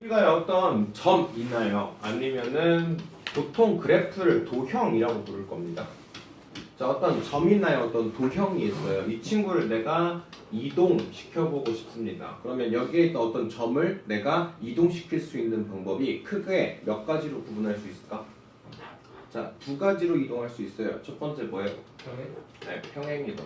우리가 어떤 점 있나요? 아니면은 보통 그래프를 도형이라고 부를 겁니다. 자, 어떤 점 있나요? 어떤 도형이 있어요. 이 친구를 내가 이동시켜보고 싶습니다. 그러면 여기에 있던 어떤 점을 내가 이동시킬 수 있는 방법이 크게 몇 가지로 구분할 수 있을까? 자, 두 가지로 이동할 수 있어요. 첫 번째 뭐예요? 네, 평행이동.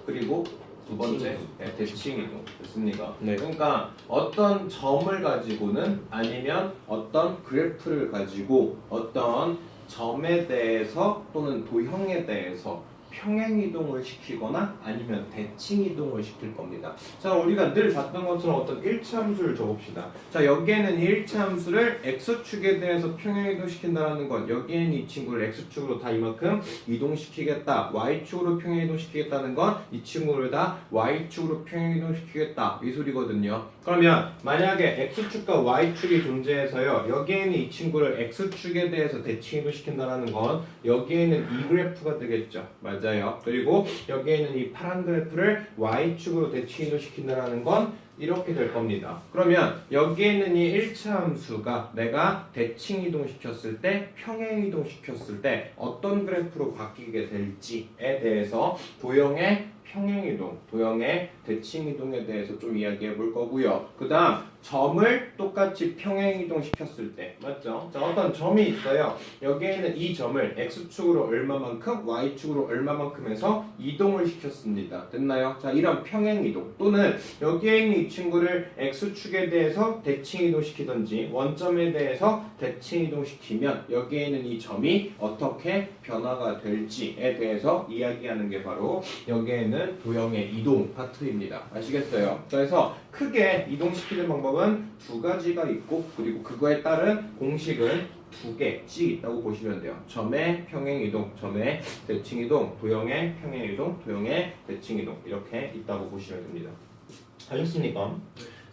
그리고 두 번째 대칭이동. 됐습니까? 네. 그러니까 어떤 점을 가지고는 아니면 어떤 그래프를 가지고 어떤 점에 대해서 또는 도형에 대해서 평행이동을 시키거나 아니면 대칭이동을 시킬 겁니다. 자, 우리가 늘 봤던 것처럼 어떤 일차 함수를 줘봅시다. 자, 여기에는 이 일차 함수를 x축에 대해서 평행이동 시킨다는 건 여기에는 이 친구를 x축으로 다 이만큼 이동시키겠다. y축으로 평행이동 시키겠다는 건 이 친구를 다 y축으로 평행이동 시키겠다. 이 소리거든요. 그러면 만약에 x축과 y축이 존재해서요. 여기에는 이 친구를 x축에 대해서 대칭이동 시킨다는 건 여기에는 이 그래프가 되겠죠. 맞아요. 그리고 여기에는 이 파란 그래프를 y축으로 대칭이동 시킨다는 건 이렇게 될 겁니다. 그러면 여기에는 이 1차 함수가 내가 대칭이동 시켰을 때 평행이동 시켰을 때 어떤 그래프로 바뀌게 될지에 대해서 도형의 평행이동, 도형의 대칭이동에 대해서 좀 이야기해 볼 거고요. 그 다음 점을 똑같이 평행이동 시켰을 때 맞죠? 자, 어떤 점이 있어요. 여기에는 이 점을 x축으로 얼마만큼 y축으로 얼마만큼 해서 이동을 시켰습니다. 됐나요? 자, 이런 평행이동 또는 여기에 있는 이 친구를 x축에 대해서 대칭이동 시키든지 원점에 대해서 대칭이동 시키면 여기에 있는 이 점이 어떻게 변화가 될지에 대해서 이야기하는 게 바로 여기에는 도형의 이동 파트입니다. 아시겠어요? 그래서 크게 이동시키는 방법은 두 가지가 있고 그리고 그거에 따른 공식은 두 개씩 있다고 보시면 돼요. 점의 평행이동, 점의 대칭이동, 도형의 평행이동, 도형의 대칭이동 이렇게 있다고 보시면 됩니다. 알겠습니까?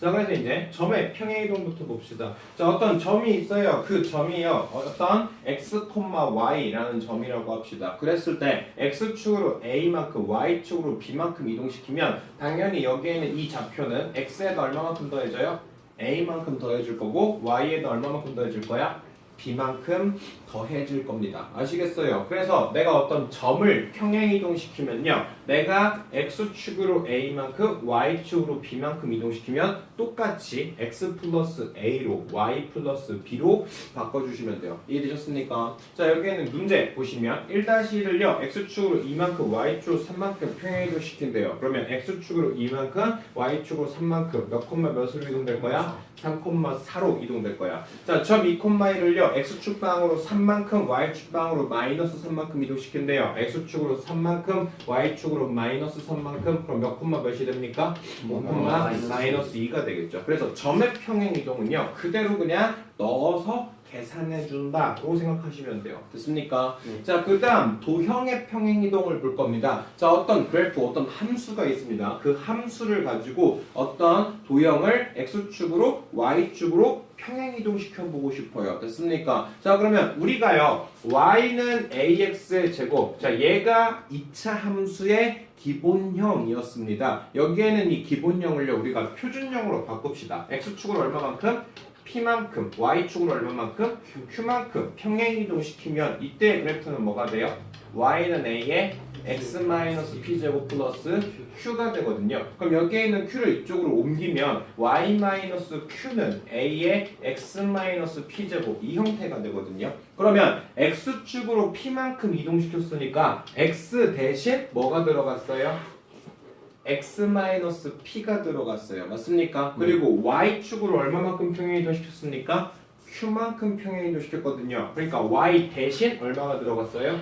자, 그래서 이제 점의 평행이동부터 봅시다. 자, 어떤 점이 있어요. 그 점이요. 어떤 x, y라는 점이라고 합시다. 그랬을 때 x축으로 a만큼 y축으로 b만큼 이동시키면 당연히 여기에는 이 좌표는 x에다 얼마만큼 더해져요? a만큼 더해줄 거고 y에다 얼마만큼 더해줄 거야? b만큼 더해질 겁니다. 아시겠어요? 그래서 내가 어떤 점을 평행이동시키면요. 내가 x축으로 a만큼 y축으로 b만큼 이동시키면 똑같이 x 플러스 a로 y 플러스 b로 바꿔주시면 돼요. 이해되셨습니까? 자, 여기에는 문제 보시면 1-1을요. x축으로 2만큼 y축으로 3만큼 평행이동시킨대요. 그러면 x축으로 2만큼 y축으로 3만큼 몇 콤마 몇으로 이동될 거야? 3,4로 이동될 거야. 자, 점 2,1을요. x축방으로 3만큼 y축방으로 마이너스 3만큼 이동시킨대요. x축으로 3만큼 y축으로 마이너스 3만큼 그럼 몇 콤마 몇이 됩니까? 5콤마 마이너스 2가 되겠죠. 그래서 점의 평행이동은요. 그대로 그냥 넣어서 계산해 준다고 생각하시면 돼요. 됐습니까? 자, 그 다음 도형의 평행이동을 볼 겁니다. 자, 어떤 그래프, 어떤 함수가 있습니다. 그 함수를 가지고 어떤 도형을 x축으로 y축으로 평행이동 시켜보고 싶어요. 됐습니까? 자, 그러면 우리가요. y는 ax의 제곱. 자, 얘가 2차 함수의 기본형이었습니다. 여기에는 이 기본형을요. 우리가 표준형으로 바꿉시다. x축으로 얼마만큼? p만큼, y축으로 얼마만큼? q만큼 평행이동 시키면 이때의 그래프는 뭐가 돼요? y는 a의 x-p제곱 플러스 q가 되거든요. 그럼 여기에 있는 q를 이쪽으로 옮기면 y-q는 a의 x-p제곱 이 형태가 되거든요. 그러면 x축으로 p만큼 이동시켰으니까 x 대신 뭐가 들어갔어요? x-p가 들어갔어요. 맞습니까? 그리고 y축으로 얼마만큼 평행이동 시켰습니까? q만큼 평행이동 시켰거든요. 그러니까 y 대신 얼마가 들어갔어요?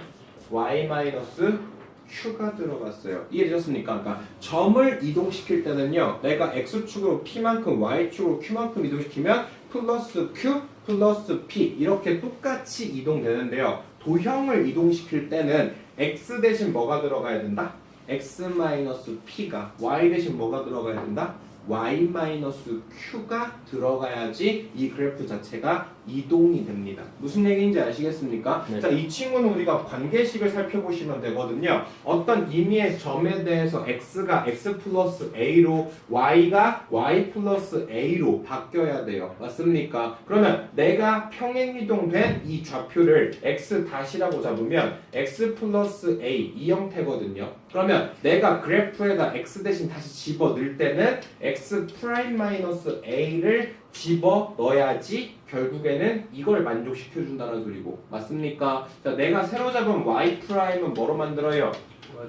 y-q가 들어갔어요. 이해되셨습니까? 그러니까 점을 이동시킬 때는요. 내가 x축으로 p만큼 y축으로 q만큼 이동시키면 플러스 q 플러스 p 이렇게 똑같이 이동되는데요. 도형을 이동시킬 때는 x 대신 뭐가 들어가야 된다? x-p가 y 대신 뭐가 들어가야 된다? y-q가 들어가야지 이 그래프 자체가 이동이 됩니다. 무슨 얘기인지 아시겠습니까? 네. 자, 이 친구는 우리가 관계식을 살펴보시면 되거든요. 어떤 임의의 점에 대해서 x가 x 플러스 a로 y가 y 플러스 a로 바뀌어야 돼요. 맞습니까? 그러면 내가 평행이동된 이 좌표를 x 다시라고 잡으면 x 플러스 a 이 형태거든요. 그러면 내가 그래프에다 x 대신 다시 집어 넣을 때는 x 프라임 마이너스 a를 집어 넣어야지 결국에는 이걸 만족시켜 준다는 소리고, 맞습니까? 자, 내가 새로 잡은 y 프라임은 뭐로 만들어요?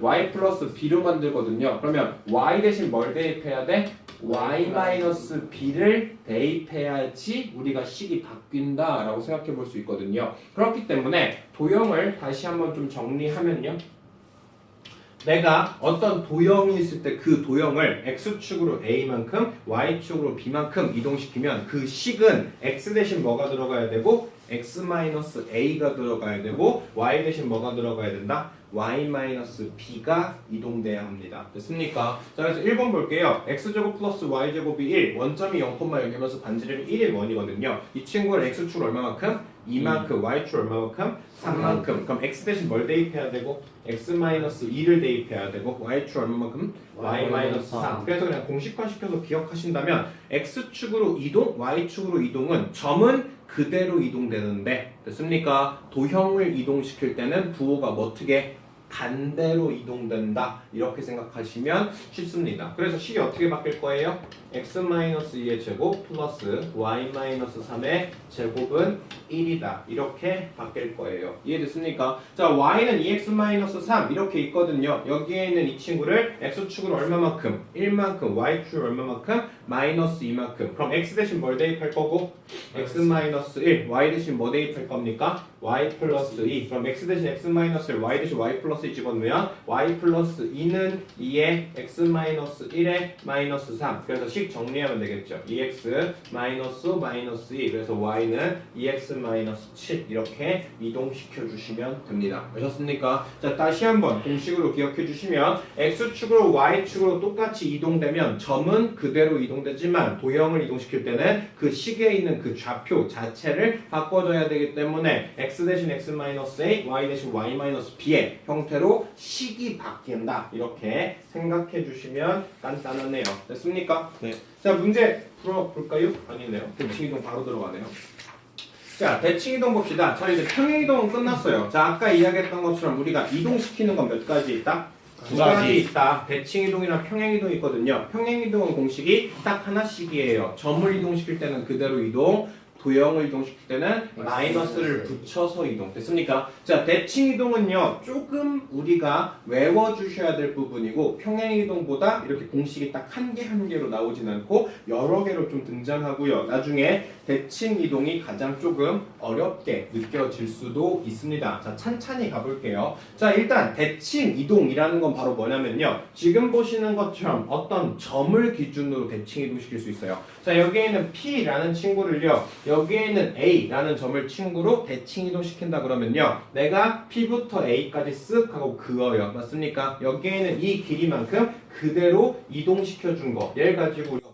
y 플러스 b로 만들거든요. 그러면 y 대신 뭘 대입해야 돼? y 마이너스 b를 대입해야지 우리가 식이 바뀐다 라고 생각해 볼 수 있거든요. 그렇기 때문에 도형을 다시 한번 좀 정리하면요, 내가 어떤 도형이 있을 때 그 도형을 x축으로 a만큼 y축으로 b만큼 이동시키면 그 식은 x 대신 뭐가 들어가야 되고 x-a가 들어가야 되고 y 대신 뭐가 들어가야 된다? y-b가 이동돼야 합니다. 됐습니까? 자, 그래서 1번 볼게요. x제곱 플러스 y제곱이 1, 원점이 0,0이면서 반지름이 1의 원이거든요. 이 친구를 x축 얼마만큼? 2만큼, y축 얼마만큼? 3만큼. 그럼 x 대신 뭘 대입해야 되고? x-2를 대입해야 되고 y축 얼마만큼? y-3. 그래서 그냥 공식화 시켜서 기억하신다면 x축으로 이동, y축으로 이동은 점은 그대로 이동되는데, 됐습니까? 도형을 이동시킬 때는 부호가 어떻게 반대로 이동된다 이렇게 생각하시면 쉽습니다. 그래서 식이 어떻게 바뀔 거예요? x-2의 제곱 플러스 y-3의 제곱은 1이다 이렇게 바뀔 거예요. 이해됐습니까? 자, y는 2x-3 이렇게 있거든요. 여기에 있는 이 친구를 x축으로 얼마만큼? 1만큼, y축으로 얼마만큼? 마이너스 2만큼. 그럼 x 대신 뭘 대입할 거고? x-1, y 대신 뭐 대입할 겁니까? y 플러스 2. 그럼 x 대신 x-1, y 대신 y 플러스 2 집어넣으면 y 플러스 2는 2에 x-1에 마이너스 3. 그래서 식 정리하면 되겠죠. 2x 마이너스 2. 그래서 y는 2x-7 이렇게 이동시켜 주시면 됩니다. 아셨습니까? 자, 다시 한번 공식으로 기억해 주시면 x축으로 y축으로 똑같이 이동되면 점은 그대로 이동되지만 도형을 이동시킬 때는 그 식에 있는 그 좌표 자체를 바꿔줘야 되기 때문에 x 대신 x-a, y 대신 y-b의 형태로 식이 바뀐다 이렇게 생각해 주시면 간단하네요. 됐습니까? 네. 자, 문제 풀어볼까요? 아니네요. 대칭이동 바로 들어가네요. 자, 대칭이동 봅시다. 자, 이제 평행이동은 끝났어요. 자, 아까 이야기했던 것처럼 우리가 이동시키는 건 몇 가지 있다? 두 가지 있다. 대칭이동이랑 평행이동이 있거든요. 평행이동은 공식이 딱 하나씩이에요. 점을 이동시킬 때는 그대로 이동, 도형을 이동시킬 때는 마이너스를 붙여서 이동. 됐습니까? 자, 대칭이동은요 조금 우리가 외워주셔야 될 부분이고, 평행이동보다 이렇게 공식이 딱 한 개 한 개로 나오진 않고 여러 개로 좀 등장하고요. 나중에 대칭이동이 가장 조금 어렵게 느껴질 수도 있습니다. 자, 찬찬히 가볼게요. 자, 일단 대칭이동이라는 건 바로 뭐냐면요, 지금 보시는 것처럼 어떤 점을 기준으로 대칭이동시킬 수 있어요. 자, 여기에는 P라는 친구를요, 여기에는 A라는 점을 친구로 대칭이동시킨다 그러면요, 내가 P부터 A까지 쓱 하고 그어요. 맞습니까? 여기에는 이 길이만큼 그대로 이동시켜준 거, 얘를 가지고 우리가